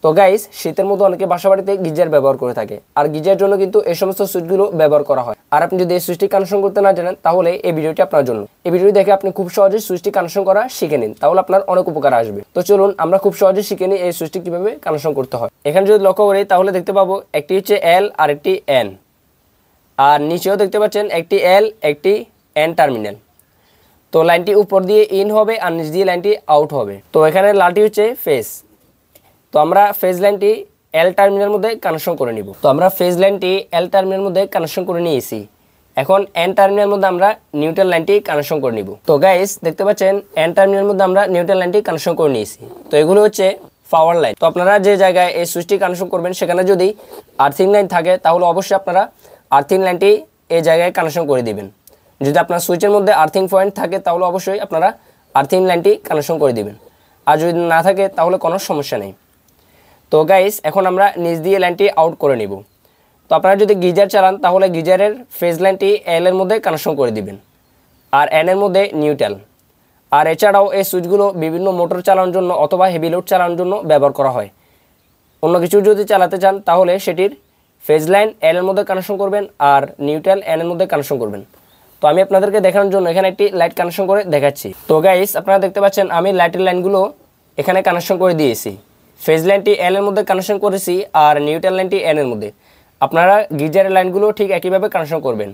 তো গাইস, শীতের মধ্যে অনেকে বাসাবাড়িতে গিজার ব্যবহার করে থাকে, আর গিজারের জন্য কিন্তু এই সমস্ত সুইচগুলো ব্যবহার করা হয়। আর আপনি যদি এই সুইচটি কানেকশন করতে না জানেন, তাহলে এই ভিডিওটি আপনার জন্য। এই ভিডিওটি দেখে আপনি খুব সহজে সুইচটি কানেকশন করা শিখে নিন, তাহলে আপনার অনেক উপকার আসবে। তো চলুন আমরা খুব সহজে শিখে নিই এই সুইচটি কিভাবে কানেকশন করতে হয়। এখানে যদি লক্ষ্য করি তাহলে দেখতে পাবো একটি হচ্ছে এল আর একটি এন, আর নিচেও দেখতে পাচ্ছেন একটি এল একটি এন টার্মিনাল। তো লাইনটি উপর দিয়ে ইন হবে আর নিচ দিয়ে লাইনটি আউট হবে। তো এখানে লালটি হচ্ছে ফেজ। তো আমরা ফেজ লাইনটি এল টার্মিনাল মধ্যে কানেকশন করে নিব। তো আমরা ফেজ লাইনটি এল টার্মিনাল মধ্যে কানেকশন করে নিয়েছি। এখন এন টার্মিনাল মধ্যে আমরা নিউট্রাল লাইনটি কানেকশন করে নিব। তো গাইস দেখতে পাচ্ছেন এন টার্মিনাল মধ্যে আমরা নিউট্রাল লাইনটি কানেকশন করে নিয়েছি। তো এগুলো হচ্ছে পাওয়ার লাইন। তো আপনারা যে জায়গায় এই সুইচটি কানেকশন করবেন সেখানে যদি আর্থিং লাইন থাকে তাহলে অবশ্যই আপনারা আর্থিং লাইনটি এই জায়গায় কানেকশন করে দিবেন। যদি আপনার সুইচের মধ্যে আর্থিং পয়েন্ট থাকে তাহলে অবশ্যই আপনারা আর্থিং লাইনটি কানেকশন করে দিবেন, আর যদি না থাকে তাহলে কোনো সমস্যা নেই। তো গাইস এখন আমরা নিচ দিয়ে লাইনটি আউট করে নিব। তো আপনারা যদি গিজার চালান তাহলে গিজারের ফেজ লাইনটি এল এর মধ্যে কানেকশন করে দিবেন, আর এন এর মধ্যে নিউট্রাল। আর এছাড়াও এই সুইচগুলো বিভিন্ন মোটর চালানোর জন্য অথবা হেভি লোড চালানোর জন্য ব্যবহার করা হয়। অন্য কিছু যদি চালাতে চান তাহলে সেটির ফেজ লাইন এল এর মধ্যে কানেকশন করবেন আর নিউট্রাল এন এর মধ্যে কানেকশন করবেন। তো আমি আপনাদেরকে দেখানোর জন্য এখানে একটি লাইট কানেকশন করে দেখাচ্ছি। তো গাইস আপনারা দেখতে পাচ্ছেন আমি লাইটের লাইনগুলো এখানে কানেকশন করে দিয়েছি। ফেজ লাইনটি এল এর মধ্যে কানেকশন করেছি আর নিউট্রাল লাইনটি এন এর মধ্যে। আপনারা গিজারের লাইনগুলো ঠিক একইভাবে কানেকশন করবেন,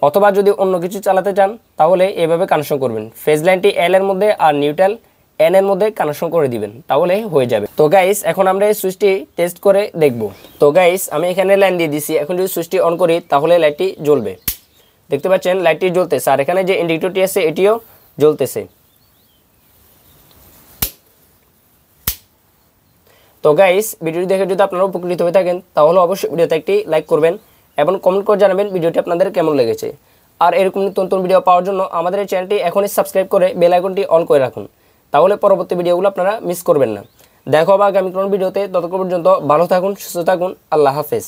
অথবা যদি অন্য কিছু চালাতে চান তাহলে এভাবে কানেকশন করবেন। ফেজ লাইনটি এল এর মধ্যে আর নিউট্রাল এন এর মধ্যে কানেকশন করে দিবেন, তাহলে হয়ে যাবে। তো গাইস এখন আমরা এই সুইচটি টেস্ট করে দেখব। তো গাইস আমি এখানে লাইন দিয়ে দিছি। এখন যদি সুইচটি অন করি তাহলে লাইটটি জ্বলবে। দেখতে পাচ্ছেন লাইটটি জ্বলতেছে, আর এখানে যে ইন্ডিকেটরটি আছে এটিও জ্বলতেছে। তো গাইস ভিডিওটি দেখে যদি আপনারা উপকৃত হয়ে থাকেন তাহলে অবশ্যই ভিডিওতে একটি লাইক করবেন এবং কমেন্ট করে জানাবেন ভিডিওটি আপনাদের কেমন লেগেছে। আর এরকম নতুন নতুন ভিডিও পাওয়ার জন্য আমাদের এই চ্যানেলটি এখনই সাবস্ক্রাইব করে বেল আইকনটি অন করে রাখুন, তাহলে পরবর্তী ভিডিওগুলো আপনারা মিস করবেন না। দেখা হবে আগামী কোন ভিডিওতে। ততক্ষণ পর্যন্ত ভালো থাকুন, সুস্থ থাকুন। আল্লাহ হাফেজ।